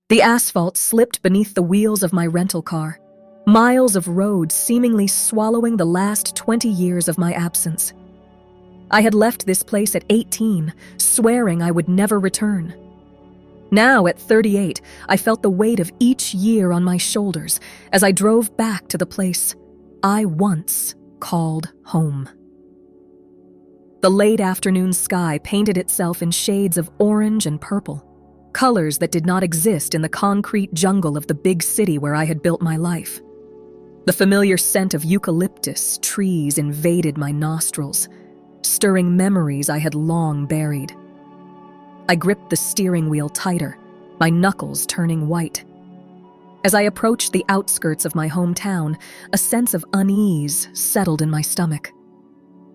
The asphalt slipped beneath the wheels of my rental car, miles of road seemingly swallowing the last 20 years of my absence. I had left this place at 18, swearing I would never return. Now, at 38, I felt the weight of each year on my shoulders as I drove back to the place I once called home. The late afternoon sky painted itself in shades of orange and purple, colors that did not exist in the concrete jungle of the big city where I had built my life. The familiar scent of eucalyptus trees invaded my nostrils, stirring memories I had long buried. I gripped the steering wheel tighter, my knuckles turning white. As I approached the outskirts of my hometown, a sense of unease settled in my stomach.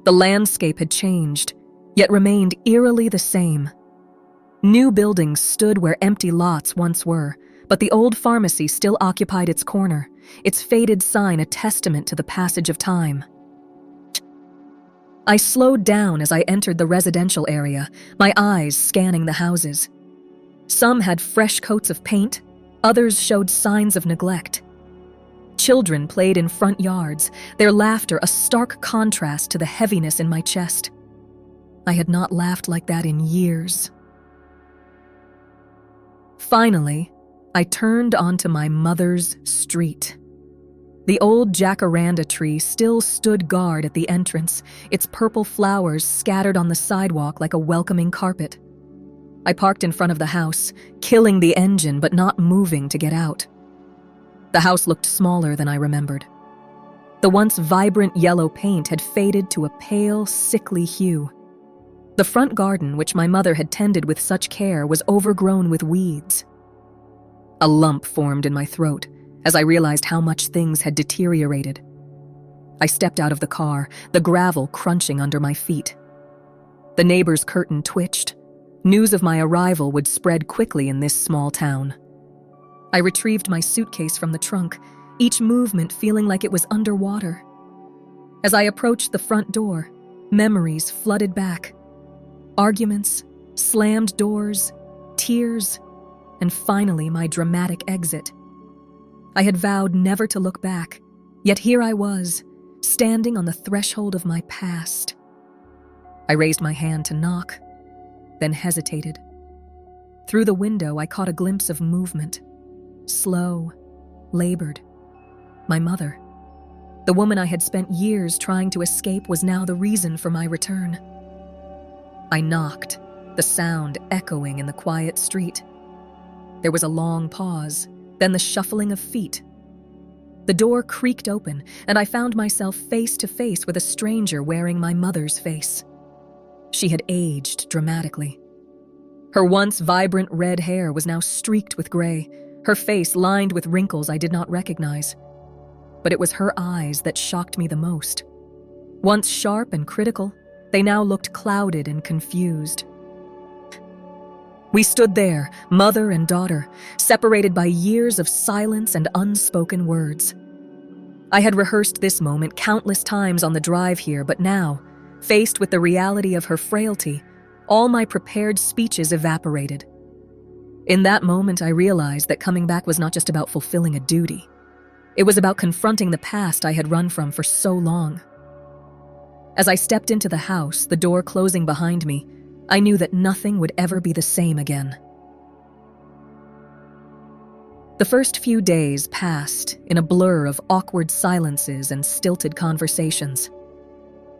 The landscape had changed, yet remained eerily the same. New buildings stood where empty lots once were, but the old pharmacy still occupied its corner, its faded sign a testament to the passage of time. I slowed down as I entered the residential area, my eyes scanning the houses. Some had fresh coats of paint, others showed signs of neglect. Children played in front yards, their laughter a stark contrast to the heaviness in my chest. I had not laughed like that in years. Finally, I turned onto my mother's street. The old jacaranda tree still stood guard at the entrance, its purple flowers scattered on the sidewalk like a welcoming carpet. I parked in front of the house, killing the engine but not moving to get out. The house looked smaller than I remembered. The once vibrant yellow paint had faded to a pale, sickly hue. The front garden, which my mother had tended with such care, was overgrown with weeds. A lump formed in my throat as I realized how much things had deteriorated. I stepped out of the car, the gravel crunching under my feet. The neighbor's curtain twitched. News of my arrival would spread quickly in this small town. I retrieved my suitcase from the trunk, each movement feeling like it was underwater. As I approached the front door, memories flooded back. Arguments, slammed doors, tears, and finally my dramatic exit. I had vowed never to look back, yet here I was, standing on the threshold of my past. I raised my hand to knock, then hesitated. Through the window, I caught a glimpse of movement. Slow, labored. My mother. The woman I had spent years trying to escape was now the reason for my return. I knocked, the sound echoing in the quiet street. There was a long pause, then the shuffling of feet. The door creaked open, and I found myself face to face with a stranger wearing my mother's face. She had aged dramatically. Her once vibrant red hair was now streaked with gray, her face lined with wrinkles I did not recognize. But it was her eyes that shocked me the most. Once sharp and critical, they now looked clouded and confused. We stood there, mother and daughter, separated by years of silence and unspoken words. I had rehearsed this moment countless times on the drive here, but now, faced with the reality of her frailty, all my prepared speeches evaporated. In that moment, I realized that coming back was not just about fulfilling a duty. It was about confronting the past I had run from for so long. As I stepped into the house, the door closing behind me, I knew that nothing would ever be the same again. The first few days passed in a blur of awkward silences and stilted conversations.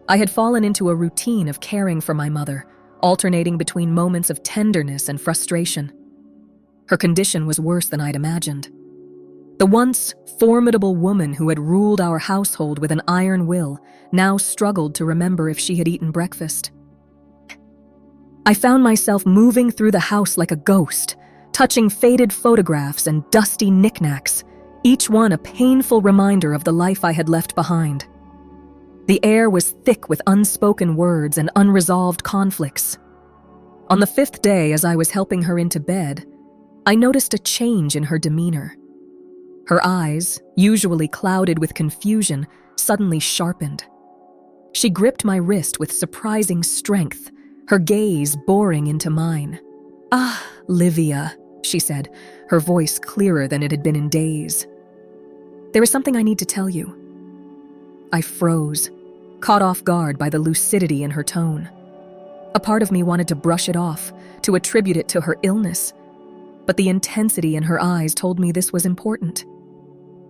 I had fallen into a routine of caring for my mother, alternating between moments of tenderness and frustration. Her condition was worse than I'd imagined. The once formidable woman who had ruled our household with an iron will now struggled to remember if she had eaten breakfast. I found myself moving through the house like a ghost, touching faded photographs and dusty knickknacks, each one a painful reminder of the life I had left behind. The air was thick with unspoken words and unresolved conflicts. On the 5th day, as I was helping her into bed, I noticed a change in her demeanor. Her eyes, usually clouded with confusion, suddenly sharpened. She gripped my wrist with surprising strength, her gaze boring into mine. "Ah, Livia," she said, her voice clearer than it had been in days. "There is something I need to tell you." I froze, caught off guard by the lucidity in her tone. A part of me wanted to brush it off, to attribute it to her illness, but the intensity in her eyes told me this was important.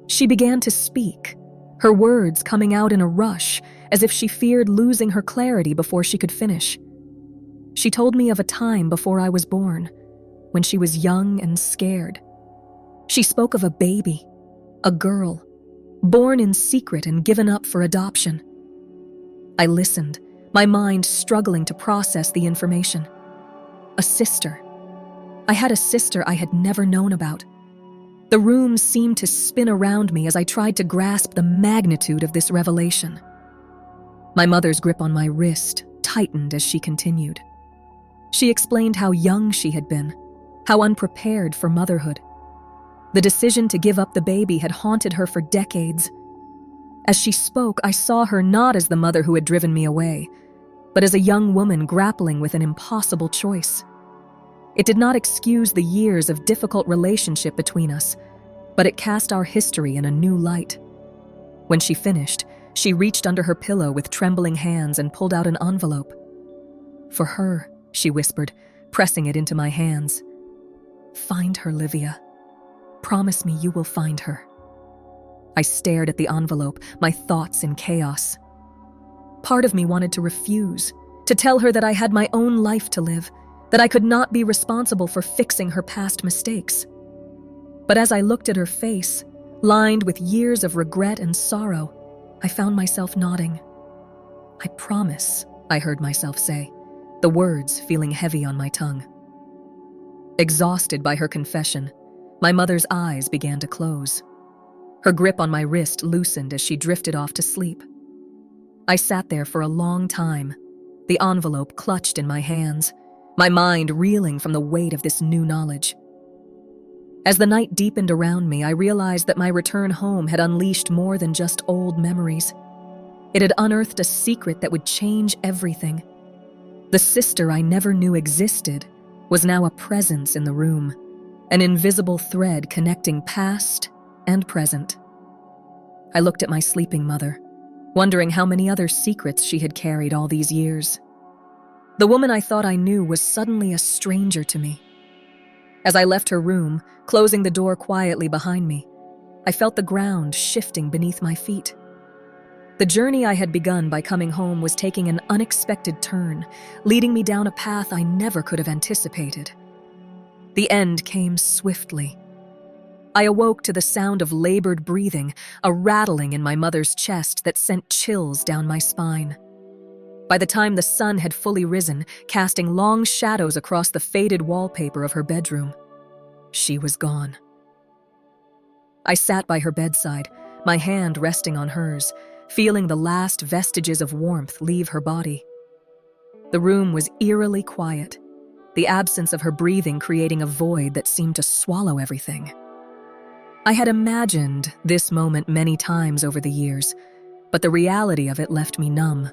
She began to speak, her words coming out in a rush, as if she feared losing her clarity before she could finish. She told me of a time before I was born, when she was young and scared. She spoke of a baby, a girl, born in secret and given up for adoption. I listened, my mind struggling to process the information. A sister. I had a sister I had never known about. The room seemed to spin around me as I tried to grasp the magnitude of this revelation. My mother's grip on my wrist tightened as she continued. She explained how young she had been, how unprepared for motherhood. The decision to give up the baby had haunted her for decades. As she spoke, I saw her not as the mother who had driven me away, but as a young woman grappling with an impossible choice. It did not excuse the years of difficult relationship between us, but it cast our history in a new light. When she finished, she reached under her pillow with trembling hands and pulled out an envelope. "For her," she whispered, pressing it into my hands. "Find her, Livia. Promise me you will find her." I stared at the envelope, my thoughts in chaos. Part of me wanted to refuse, to tell her that I had my own life to live, that I could not be responsible for fixing her past mistakes. But as I looked at her face, lined with years of regret and sorrow, I found myself nodding. "I promise," I heard myself say, the words feeling heavy on my tongue. Exhausted by her confession, my mother's eyes began to close. Her grip on my wrist loosened as she drifted off to sleep. I sat there for a long time, the envelope clutched in my hands, my mind reeling from the weight of this new knowledge. As the night deepened around me, I realized that my return home had unleashed more than just old memories. It had unearthed a secret that would change everything. The sister I never knew existed was now a presence in the room, an invisible thread connecting past and present. I looked at my sleeping mother, wondering how many other secrets she had carried all these years. The woman I thought I knew was suddenly a stranger to me. As I left her room, closing the door quietly behind me, I felt the ground shifting beneath my feet. The journey I had begun by coming home was taking an unexpected turn, leading me down a path I never could have anticipated. The end came swiftly. I awoke to the sound of labored breathing, a rattling in my mother's chest that sent chills down my spine. By the time the sun had fully risen, casting long shadows across the faded wallpaper of her bedroom, she was gone. I sat by her bedside, my hand resting on hers, feeling the last vestiges of warmth leave her body. The room was eerily quiet, the absence of her breathing creating a void that seemed to swallow everything. I had imagined this moment many times over the years, but the reality of it left me numb.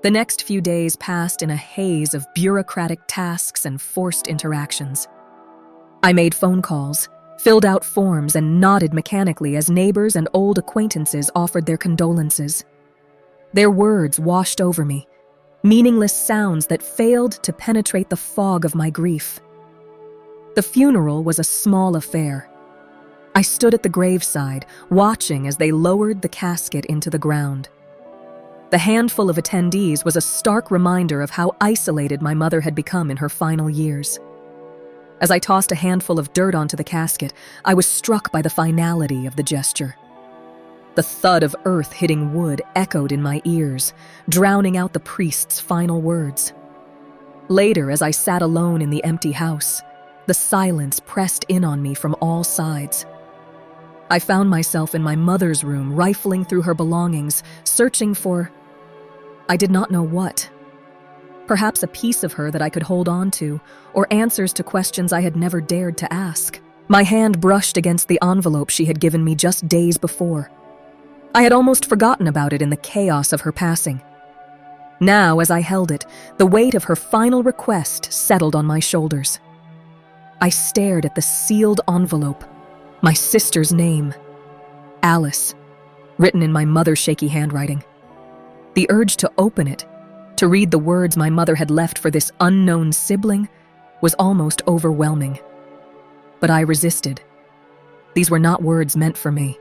The next few days passed in a haze of bureaucratic tasks and forced interactions. I made phone calls, filled out forms, and nodded mechanically as neighbors and old acquaintances offered their condolences. Their words washed over me, meaningless sounds that failed to penetrate the fog of my grief. The funeral was a small affair. I stood at the graveside, watching as they lowered the casket into the ground. The handful of attendees was a stark reminder of how isolated my mother had become in her final years. As I tossed a handful of dirt onto the casket, I was struck by the finality of the gesture. The thud of earth hitting wood echoed in my ears, drowning out the priest's final words. Later, as I sat alone in the empty house, the silence pressed in on me from all sides. I found myself in my mother's room, rifling through her belongings, searching for, I did not know what. Perhaps a piece of her that I could hold on to, or answers to questions I had never dared to ask. My hand brushed against the envelope she had given me just days before. I had almost forgotten about it in the chaos of her passing. Now, as I held it, the weight of her final request settled on my shoulders. I stared at the sealed envelope, my sister's name, Alice, written in my mother's shaky handwriting. The urge to open it, to read the words my mother had left for this unknown sibling, was almost overwhelming. But I resisted. These were not words meant for me.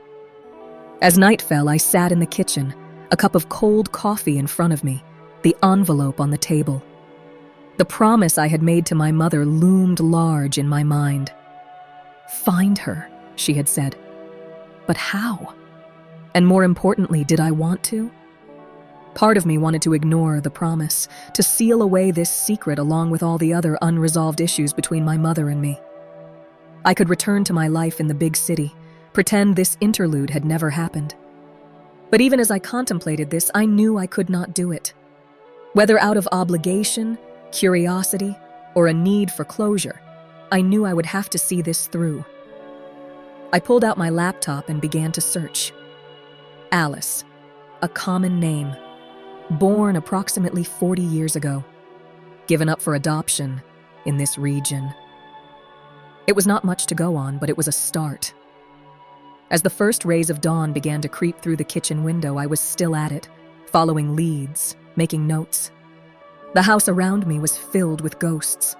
As night fell, I sat in the kitchen, a cup of cold coffee in front of me, the envelope on the table. The promise I had made to my mother loomed large in my mind. Find her, she had said. But how? And more importantly, did I want to? Part of me wanted to ignore the promise, to seal away this secret along with all the other unresolved issues between my mother and me. I could return to my life in the big city, pretend this interlude had never happened. But even as I contemplated this, I knew I could not do it. Whether out of obligation, curiosity, or a need for closure, I knew I would have to see this through. I pulled out my laptop and began to search. Alice, a common name, born approximately 40 years ago, given up for adoption in this region. It was not much to go on, but it was a start. As the first rays of dawn began to creep through the kitchen window, I was still at it, following leads, making notes. The house around me was filled with ghosts,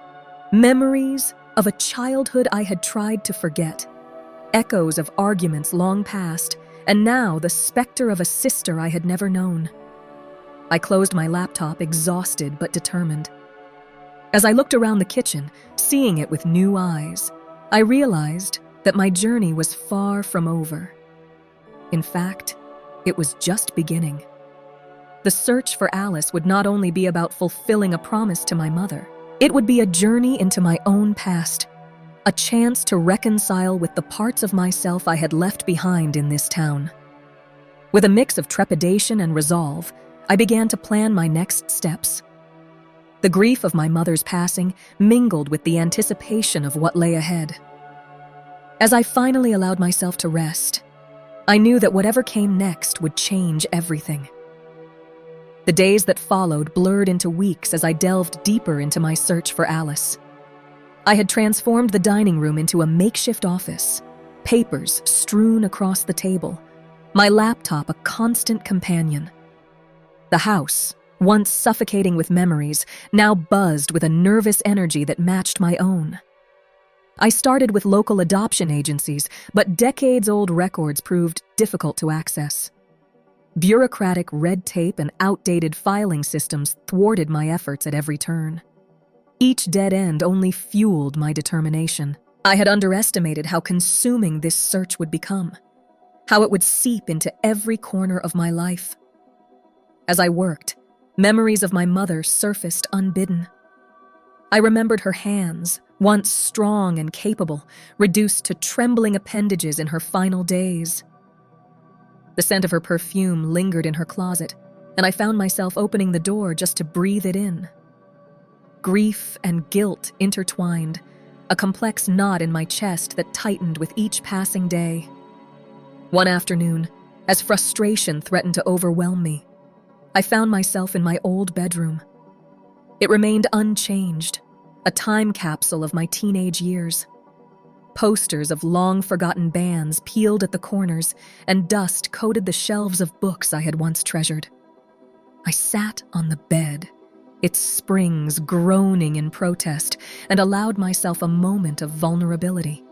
memories of a childhood I had tried to forget, echoes of arguments long past, and now the specter of a sister I had never known. I closed my laptop, exhausted but determined. As I looked around the kitchen, seeing it with new eyes, I realized that my journey was far from over. In fact, it was just beginning. The search for Alice would not only be about fulfilling a promise to my mother, it would be a journey into my own past, a chance to reconcile with the parts of myself I had left behind in this town. With a mix of trepidation and resolve, I began to plan my next steps. The grief of my mother's passing mingled with the anticipation of what lay ahead. As I finally allowed myself to rest, I knew that whatever came next would change everything. The days that followed blurred into weeks as I delved deeper into my search for Alice. I had transformed the dining room into a makeshift office, papers strewn across the table, my laptop a constant companion. The house, once suffocating with memories, now buzzed with a nervous energy that matched my own. I started with local adoption agencies, but decades-old records proved difficult to access. Bureaucratic red tape and outdated filing systems thwarted my efforts at every turn. Each dead end only fueled my determination. I had underestimated how consuming this search would become, how it would seep into every corner of my life. As I worked, memories of my mother surfaced unbidden. I remembered her hands, once strong and capable, reduced to trembling appendages in her final days. The scent of her perfume lingered in her closet, and I found myself opening the door just to breathe it in. Grief and guilt intertwined, a complex knot in my chest that tightened with each passing day. One afternoon, as frustration threatened to overwhelm me, I found myself in my old bedroom. It remained unchanged, a time capsule of my teenage years. Posters of long-forgotten bands peeled at the corners, and dust coated the shelves of books I had once treasured. I sat on the bed, its springs groaning in protest, and allowed myself a moment of vulnerability.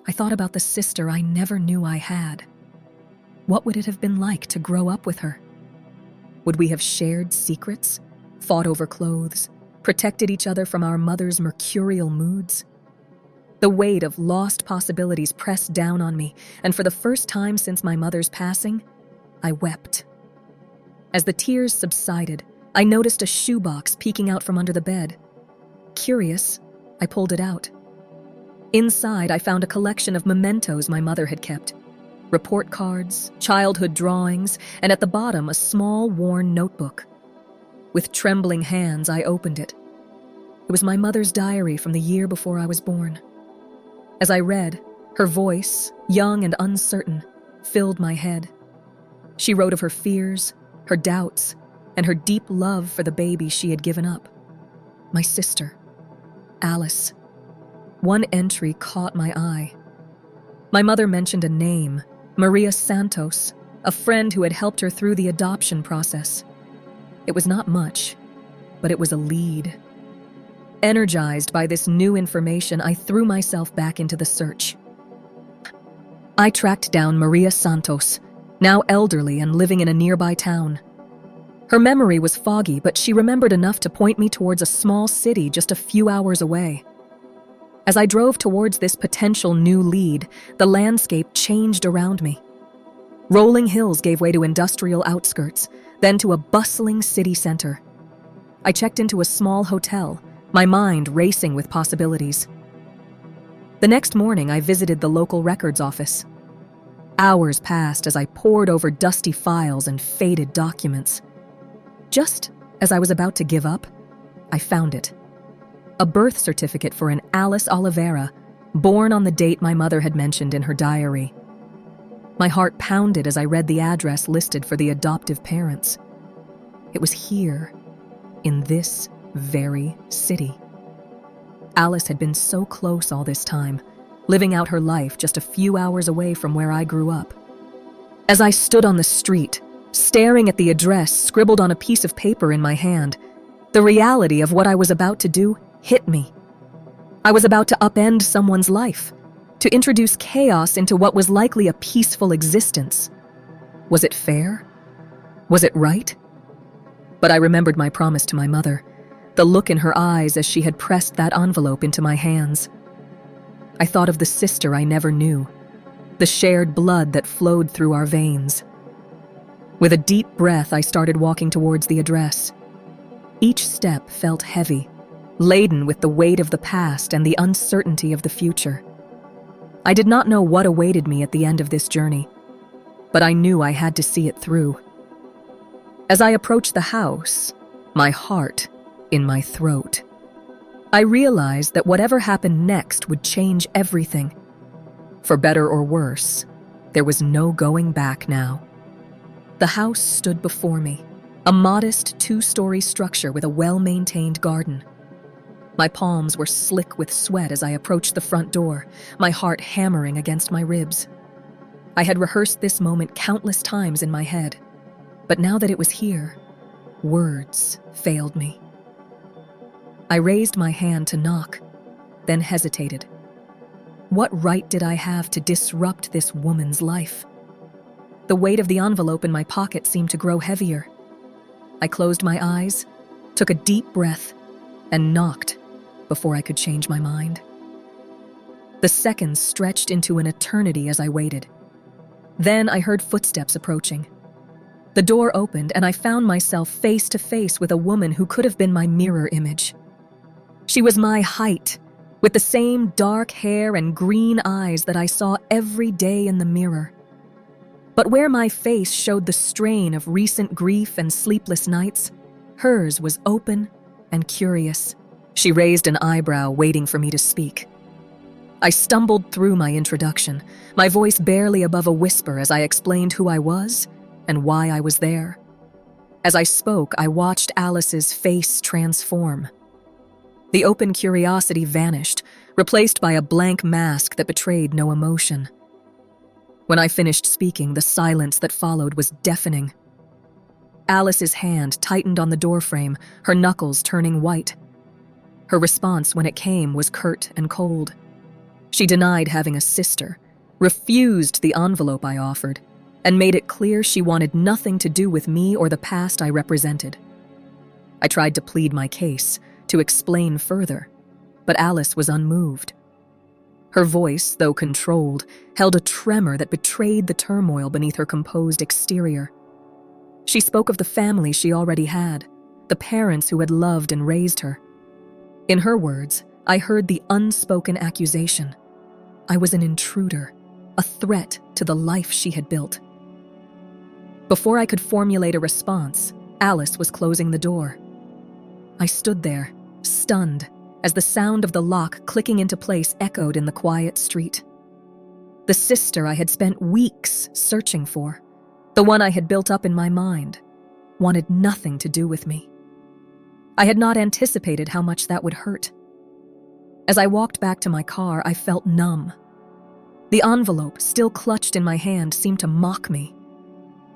I thought about the sister I never knew I had. What would it have been like to grow up with her? Would we have shared secrets, fought over clothes, protected each other from our mother's mercurial moods? The weight of lost possibilities pressed down on me, and for the first time since my mother's passing, I wept. As the tears subsided, I noticed a shoebox peeking out from under the bed. Curious, I pulled it out. Inside, I found a collection of mementos my mother had kept. Report cards, childhood drawings, and at the bottom, a small, worn notebook. With trembling hands, I opened it. It was my mother's diary from the year before I was born. As I read, her voice, young and uncertain, filled my head. She wrote of her fears, her doubts, and her deep love for the baby she had given up. My sister, Alice. one entry caught my eye. My mother mentioned a name, Maria Santos, a friend who had helped her through the adoption process. It was not much, but it was a lead. Energized by this new information, I threw myself back into the search. I tracked down Maria Santos, now elderly and living in a nearby town. Her memory was foggy, but she remembered enough to point me towards a small city just a few hours away. As I drove towards this potential new lead, the landscape changed around me. Rolling hills gave way to industrial outskirts, then to a bustling city center. I checked into a small hotel, my mind racing with possibilities. The next morning, I visited the local records office. Hours passed as I pored over dusty files and faded documents. Just as I was about to give up, I found it. A birth certificate for an Alice Oliveira, born on the date my mother had mentioned in her diary. My heart pounded as I read the address listed for the adoptive parents. It was here, in this very city. Alice had been so close all this time, living out her life just a few hours away from where I grew up. As I stood on the street, staring at the address scribbled on a piece of paper in my hand, the reality of what I was about to do hit me. I was about to upend someone's life, to introduce chaos into what was likely a peaceful existence. Was it fair? Was it right? But I remembered my promise to my mother, the look in her eyes as she had pressed that envelope into my hands. I thought of the sister I never knew, the shared blood that flowed through our veins. With a deep breath, I started walking towards the address. Each step felt heavy, laden with the weight of the past and the uncertainty of the future. I did not know what awaited me at the end of this journey, but I knew I had to see it through. As I approached the house, my heart in my throat, I realized that whatever happened next would change everything. For better or worse, there was no going back now. The house stood before me, a modest 2-story structure with a well-maintained garden. My palms were slick with sweat as I approached the front door, my heart hammering against my ribs. I had rehearsed this moment countless times in my head, but now that it was here, words failed me. I raised my hand to knock, then hesitated. What right did I have to disrupt this woman's life? The weight of the envelope in my pocket seemed to grow heavier. I closed my eyes, took a deep breath, and knocked before I could change my mind. The seconds stretched into an eternity as I waited. Then I heard footsteps approaching. The door opened and I found myself face to face with a woman who could have been my mirror image. She was my height, with the same dark hair and green eyes that I saw every day in the mirror. But where my face showed the strain of recent grief and sleepless nights, hers was open and curious. She raised an eyebrow, waiting for me to speak. I stumbled through my introduction, my voice barely above a whisper as I explained who I was and why I was there. As I spoke, I watched Alice's face transform. The open curiosity vanished, replaced by a blank mask that betrayed no emotion. When I finished speaking, the silence that followed was deafening. Alice's hand tightened on the doorframe, her knuckles turning white. Her response when it came was curt and cold. She denied having a sister, refused the envelope I offered, and made it clear she wanted nothing to do with me or the past I represented. I tried to plead my case, to explain further, but Alice was unmoved. Her voice, though controlled, held a tremor that betrayed the turmoil beneath her composed exterior. She spoke of the family she already had, the parents who had loved and raised her. In her words, I heard the unspoken accusation. I was an intruder, a threat to the life she had built. Before I could formulate a response, Alice was closing the door. I stood there, stunned, as the sound of the lock clicking into place echoed in the quiet street. The sister I had spent weeks searching for, the one I had built up in my mind, wanted nothing to do with me. I had not anticipated how much that would hurt. As I walked back to my car, I felt numb. The envelope, still clutched in my hand, seemed to mock me.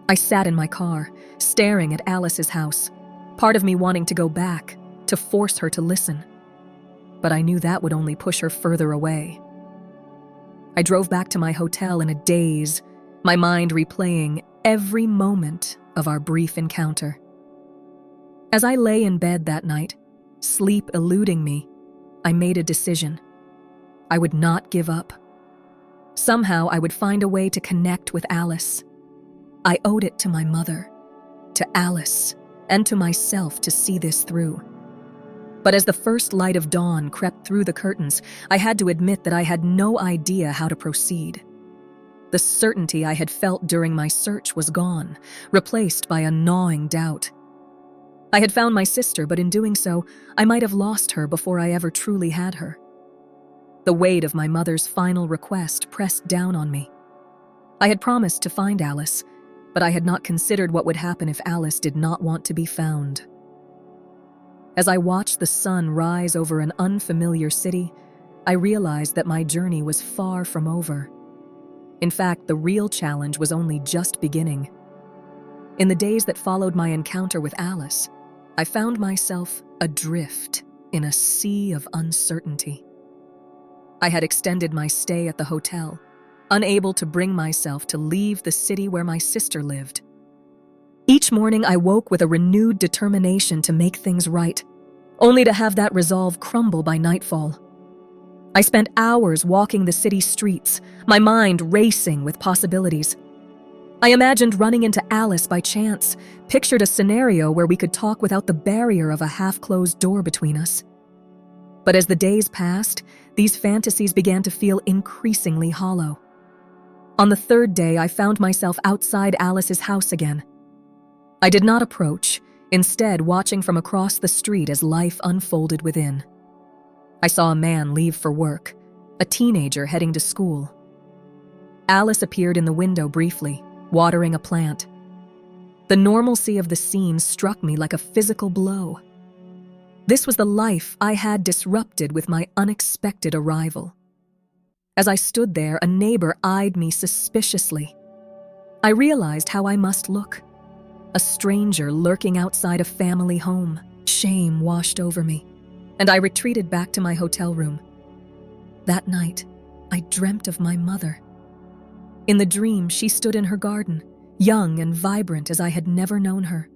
I sat in my car, staring at Alice's house, part of me wanting to go back, to force her to listen. But I knew that would only push her further away. I drove back to my hotel in a daze, my mind replaying every moment of our brief encounter. As I lay in bed that night, sleep eluding me, I made a decision. I would not give up. Somehow I would find a way to connect with Alice. I owed it to my mother, to Alice, and to myself to see this through. But as the first light of dawn crept through the curtains, I had to admit that I had no idea how to proceed. The certainty I had felt during my search was gone, replaced by a gnawing doubt. I had found my sister, but in doing so, I might have lost her before I ever truly had her. The weight of my mother's final request pressed down on me. I had promised to find Alice, but I had not considered what would happen if Alice did not want to be found. As I watched the sun rise over an unfamiliar city, I realized that my journey was far from over. In fact, the real challenge was only just beginning. In the days that followed my encounter with Alice, I found myself adrift in a sea of uncertainty. I had extended my stay at the hotel, unable to bring myself to leave the city where my sister lived. Each morning I woke with a renewed determination to make things right, only to have that resolve crumble by nightfall. I spent hours walking the city streets, my mind racing with possibilities. I imagined running into Alice by chance, pictured a scenario where we could talk without the barrier of a half-closed door between us. But as the days passed, these fantasies began to feel increasingly hollow. On the third day, I found myself outside Alice's house again. I did not approach, instead watching from across the street as life unfolded within. I saw a man leave for work, a teenager heading to school. Alice appeared in the window briefly, watering a plant. The normalcy of the scene struck me like a physical blow. This was the life I had disrupted with my unexpected arrival. As I stood there, a neighbor eyed me suspiciously. I realized how I must look. A stranger lurking outside a family home. Shame washed over me, and I retreated back to my hotel room. That night, I dreamt of my mother. In the dream, she stood in her garden, young and vibrant as I had never known her.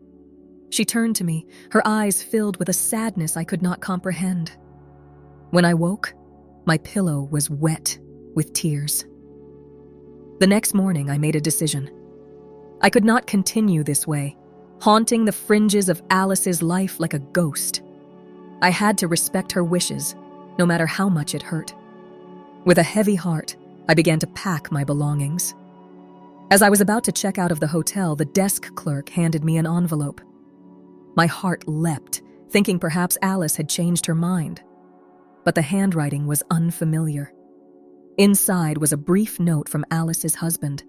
She turned to me, her eyes filled with a sadness I could not comprehend. When I woke, my pillow was wet with tears. The next morning, I made a decision. I could not continue this way, haunting the fringes of Alice's life like a ghost. I had to respect her wishes, no matter how much it hurt. With a heavy heart, I began to pack my belongings. As I was about to check out of the hotel, the desk clerk handed me an envelope. My heart leapt, thinking perhaps Alice had changed her mind. But the handwriting was unfamiliar. Inside was a brief note from Alice's husband.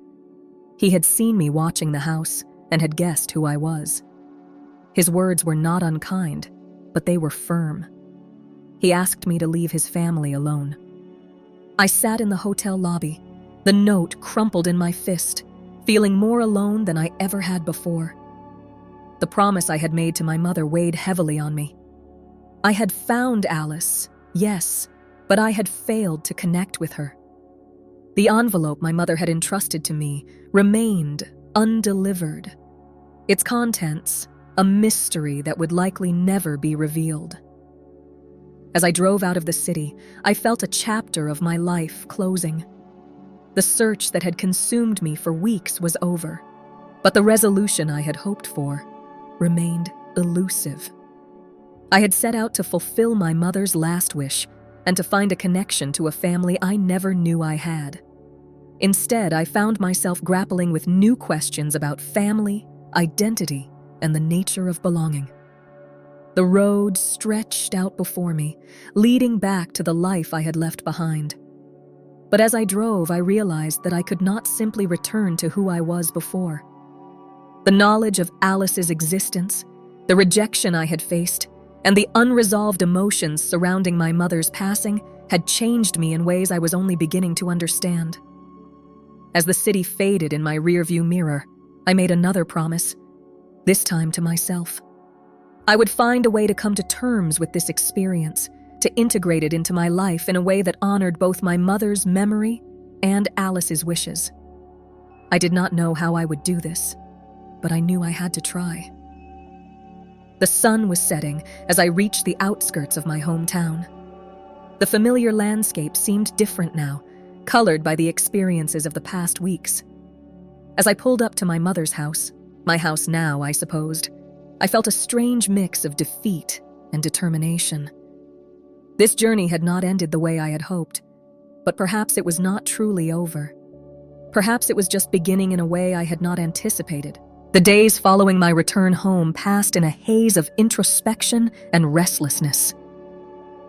He had seen me watching the house and had guessed who I was. His words were not unkind, but they were firm. He asked me to leave his family alone. I sat in the hotel lobby, the note crumpled in my fist, feeling more alone than I ever had before. The promise I had made to my mother weighed heavily on me. I had found Alice, yes, but I had failed to connect with her. The envelope my mother had entrusted to me remained undelivered. Its contents, a mystery that would likely never be revealed. As I drove out of the city, I felt a chapter of my life closing. The search that had consumed me for weeks was over, but the resolution I had hoped for remained elusive. I had set out to fulfill my mother's last wish and to find a connection to a family I never knew I had. Instead, I found myself grappling with new questions about family, identity, and the nature of belonging. The road stretched out before me, leading back to the life I had left behind. But as I drove, I realized that I could not simply return to who I was before. The knowledge of Alice's existence, the rejection I had faced, and the unresolved emotions surrounding my mother's passing had changed me in ways I was only beginning to understand. As the city faded in my rearview mirror, I made another promise, this time to myself. I would find a way to come to terms with this experience, to integrate it into my life in a way that honored both my mother's memory and Alice's wishes. I did not know how I would do this, but I knew I had to try. The sun was setting as I reached the outskirts of my hometown. The familiar landscape seemed different now, colored by the experiences of the past weeks. As I pulled up to my mother's house, my house now, I supposed, I felt a strange mix of defeat and determination. This journey had not ended the way I had hoped, but perhaps it was not truly over. Perhaps it was just beginning in a way I had not anticipated. The days following my return home passed in a haze of introspection and restlessness.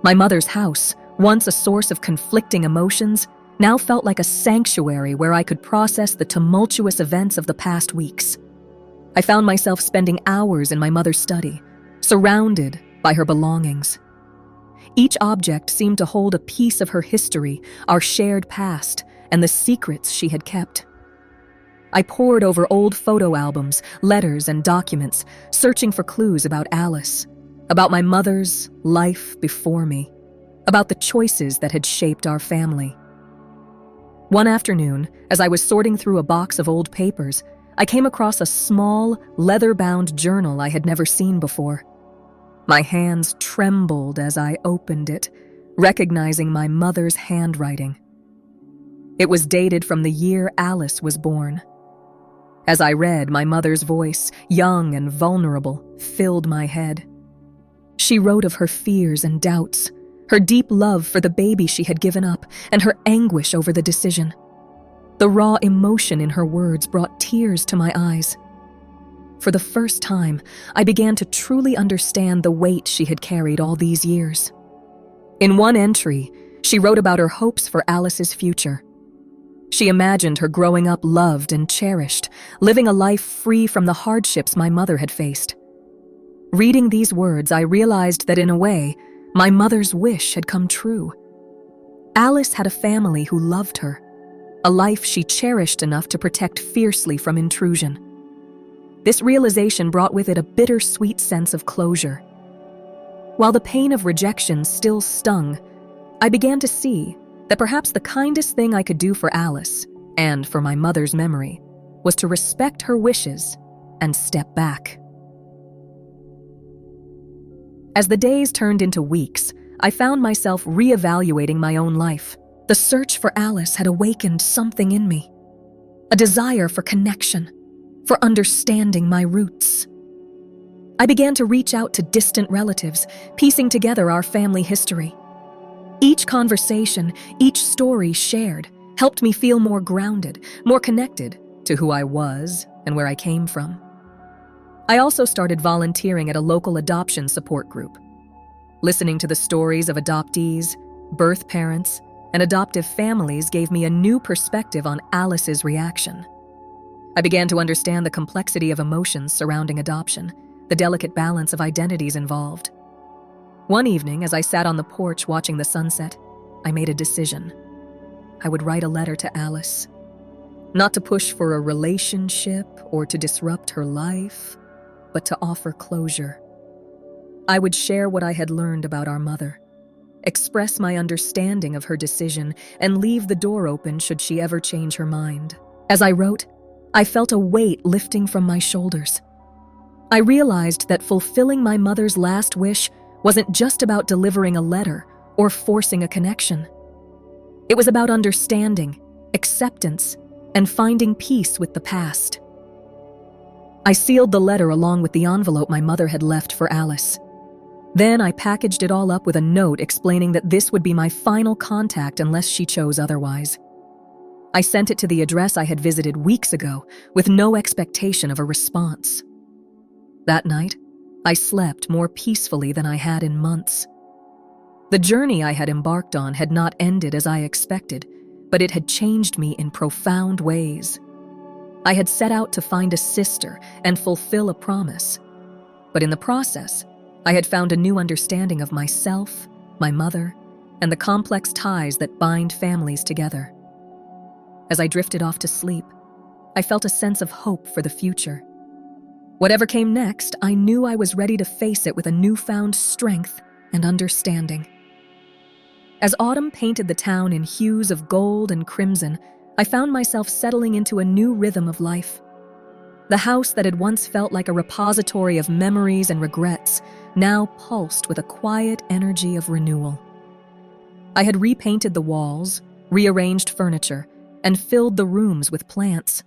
My mother's house, once a source of conflicting emotions, now felt like a sanctuary where I could process the tumultuous events of the past weeks. I found myself spending hours in my mother's study, surrounded by her belongings. Each object seemed to hold a piece of her history, our shared past, and the secrets she had kept. I pored over old photo albums, letters, and documents, searching for clues about Alice, about my mother's life before me, about the choices that had shaped our family. One afternoon, as I was sorting through a box of old papers, I came across a small, leather-bound journal I had never seen before. My hands trembled as I opened it, recognizing my mother's handwriting. It was dated from the year Alice was born. As I read, my mother's voice, young and vulnerable, filled my head. She wrote of her fears and doubts, her deep love for the baby she had given up, and her anguish over the decision. The raw emotion in her words brought tears to my eyes. For the first time, I began to truly understand the weight she had carried all these years. In one entry, she wrote about her hopes for Alice's future. She imagined her growing up loved and cherished, living a life free from the hardships my mother had faced. Reading these words, I realized that in a way, my mother's wish had come true. Alice had a family who loved her, a life she cherished enough to protect fiercely from intrusion. This realization brought with it a bittersweet sense of closure. While the pain of rejection still stung, I began to see that perhaps the kindest thing I could do for Alice, and for my mother's memory, was to respect her wishes and step back. As the days turned into weeks, I found myself reevaluating my own life. The search for Alice had awakened something in me, a desire for connection, for understanding my roots. I began to reach out to distant relatives, piecing together our family history. Each conversation, each story shared, helped me feel more grounded, more connected to who I was and where I came from. I also started volunteering at a local adoption support group. Listening to the stories of adoptees, birth parents, and adoptive families gave me a new perspective on Alice's reaction. I began to understand the complexity of emotions surrounding adoption, the delicate balance of identities involved. One evening, as I sat on the porch watching the sunset, I made a decision. I would write a letter to Alice, not to push for a relationship or to disrupt her life, but to offer closure. I would share what I had learned about our mother, express my understanding of her decision, and leave the door open should she ever change her mind. As I wrote, I felt a weight lifting from my shoulders. I realized that fulfilling my mother's last wish wasn't just about delivering a letter or forcing a connection. It was about understanding, acceptance, and finding peace with the past. I sealed the letter along with the envelope my mother had left for Alice. Then I packaged it all up with a note explaining that this would be my final contact unless she chose otherwise. I sent it to the address I had visited weeks ago with no expectation of a response. That night, I slept more peacefully than I had in months. The journey I had embarked on had not ended as I expected, but it had changed me in profound ways. I had set out to find a sister and fulfill a promise, but in the process, I had found a new understanding of myself, my mother, and the complex ties that bind families together. As I drifted off to sleep, I felt a sense of hope for the future. Whatever came next, I knew I was ready to face it with a newfound strength and understanding. As autumn painted the town in hues of gold and crimson, I found myself settling into a new rhythm of life. The house that had once felt like a repository of memories and regrets now pulsed with a quiet energy of renewal. I had repainted the walls, rearranged furniture, and filled the rooms with plants.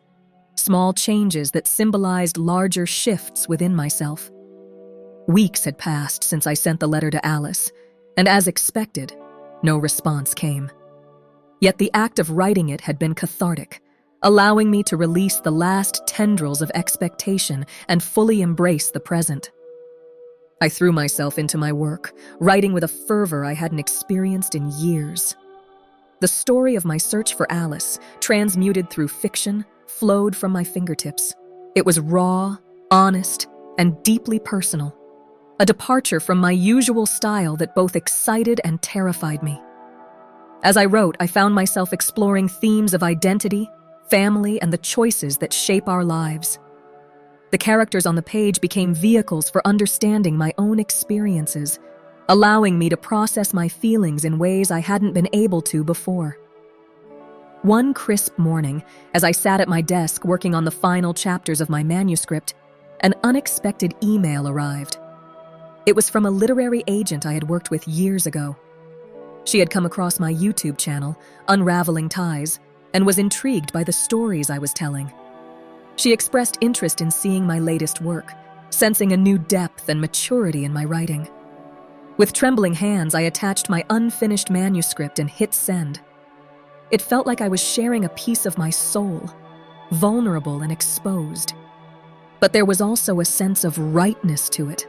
Small changes that symbolized larger shifts within myself. Weeks had passed since I sent the letter to Alice, and as expected, no response came. Yet the act of writing it had been cathartic, allowing me to release the last tendrils of expectation and fully embrace the present. I threw myself into my work, writing with a fervor I hadn't experienced in years. The story of my search for Alice, transmuted through fiction, flowed from my fingertips. It was raw, honest, and deeply personal, a departure from my usual style that both excited and terrified me. As I wrote, I found myself exploring themes of identity, family, and the choices that shape our lives. The characters on the page became vehicles for understanding my own experiences, allowing me to process my feelings in ways I hadn't been able to before. One crisp morning, as I sat at my desk working on the final chapters of my manuscript, an unexpected email arrived. It was from a literary agent I had worked with years ago. She had come across my YouTube channel, Unraveling Ties, and was intrigued by the stories I was telling. She expressed interest in seeing my latest work, sensing a new depth and maturity in my writing. With trembling hands, I attached my unfinished manuscript and hit send. It felt like I was sharing a piece of my soul, vulnerable and exposed. But there was also a sense of rightness to it,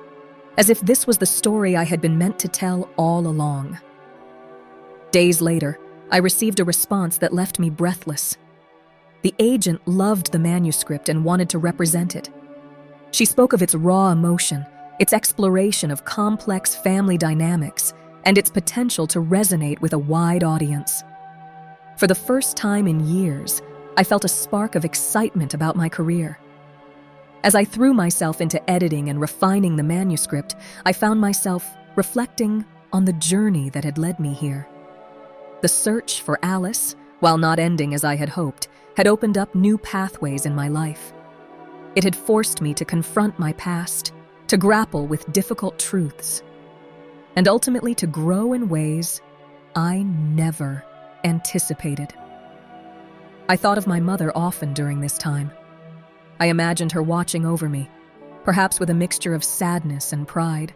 as if this was the story I had been meant to tell all along. Days later, I received a response that left me breathless. The agent loved the manuscript and wanted to represent it. She spoke of its raw emotion, its exploration of complex family dynamics, and its potential to resonate with a wide audience. For the first time in years, I felt a spark of excitement about my career. As I threw myself into editing and refining the manuscript, I found myself reflecting on the journey that had led me here. The search for Alice, while not ending as I had hoped, had opened up new pathways in my life. It had forced me to confront my past, to grapple with difficult truths, and ultimately to grow in ways I never anticipated. I thought of my mother often during this time. I imagined her watching over me, perhaps with a mixture of sadness and pride.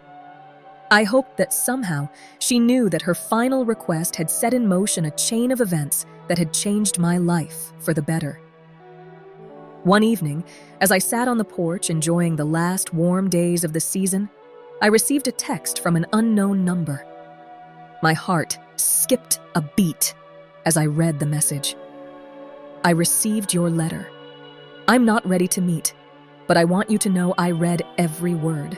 I hoped that somehow she knew that her final request had set in motion a chain of events that had changed my life for the better. One evening, as I sat on the porch enjoying the last warm days of the season, I received a text from an unknown number. My heart skipped a beat as I read the message. I received your letter. I'm not ready to meet, but I want you to know I read every word.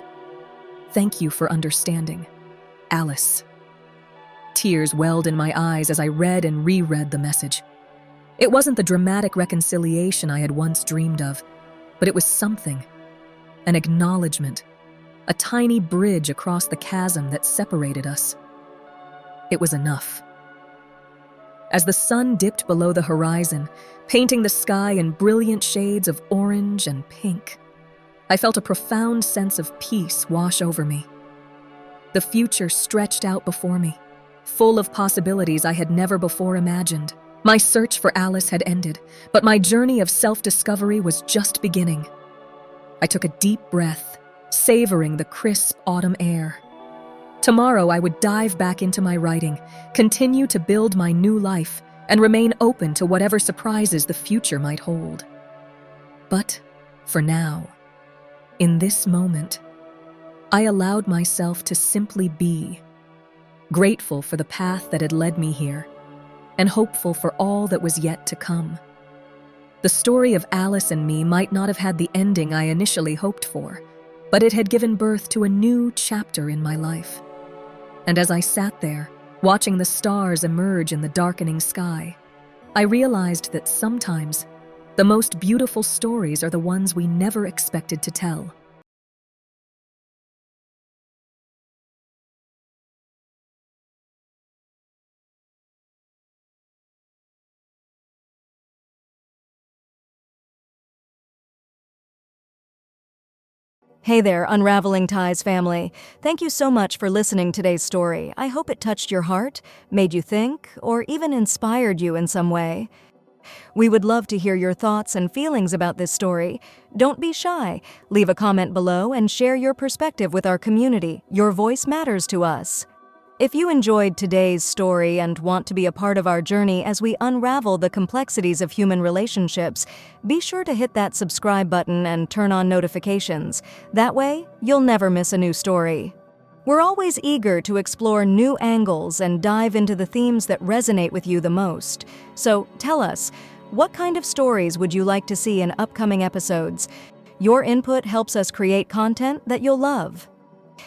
Thank you for understanding. Alice. Tears welled in my eyes as I read and reread the message. It wasn't the dramatic reconciliation I had once dreamed of, but it was something. An acknowledgement. A tiny bridge across the chasm that separated us. It was enough. As the sun dipped below the horizon, painting the sky in brilliant shades of orange and pink, I felt a profound sense of peace wash over me. The future stretched out before me, full of possibilities I had never before imagined. My search for Alice had ended, but my journey of self-discovery was just beginning. I took a deep breath, savoring the crisp autumn air. Tomorrow I would dive back into my writing, continue to build my new life, and remain open to whatever surprises the future might hold. But for now, in this moment, I allowed myself to simply be, grateful for the path that had led me here, and hopeful for all that was yet to come. The story of Alice and me might not have had the ending I initially hoped for, but it had given birth to a new chapter in my life. And as I sat there, watching the stars emerge in the darkening sky, I realized that sometimes the most beautiful stories are the ones we never expected to tell. Hey there, Unraveling Ties family. Thank you so much for listening to today's story. I hope it touched your heart, made you think, or even inspired you in some way. We would love to hear your thoughts and feelings about this story. Don't be shy. Leave a comment below and share your perspective with our community. Your voice matters to us. If you enjoyed today's story and want to be a part of our journey as we unravel the complexities of human relationships, be sure to hit that subscribe button and turn on notifications. That way, you'll never miss a new story. We're always eager to explore new angles and dive into the themes that resonate with you the most. So tell us, what kind of stories would you like to see in upcoming episodes? Your input helps us create content that you'll love.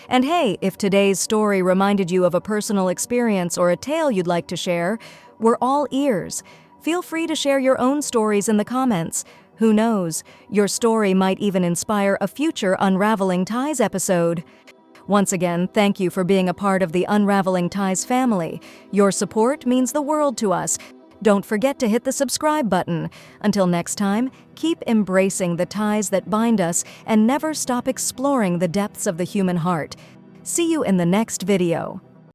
And hey, if today's story reminded you of a personal experience or a tale you'd like to share, we're all ears. Feel free to share your own stories in the comments. Who knows, your story might even inspire a future Unraveling Ties episode. Once again, thank you for being a part of the Unraveling Ties family. Your support means the world to us. Don't forget to hit the subscribe button. Until next time, keep embracing the ties that bind us and never stop exploring the depths of the human heart. See you in the next video.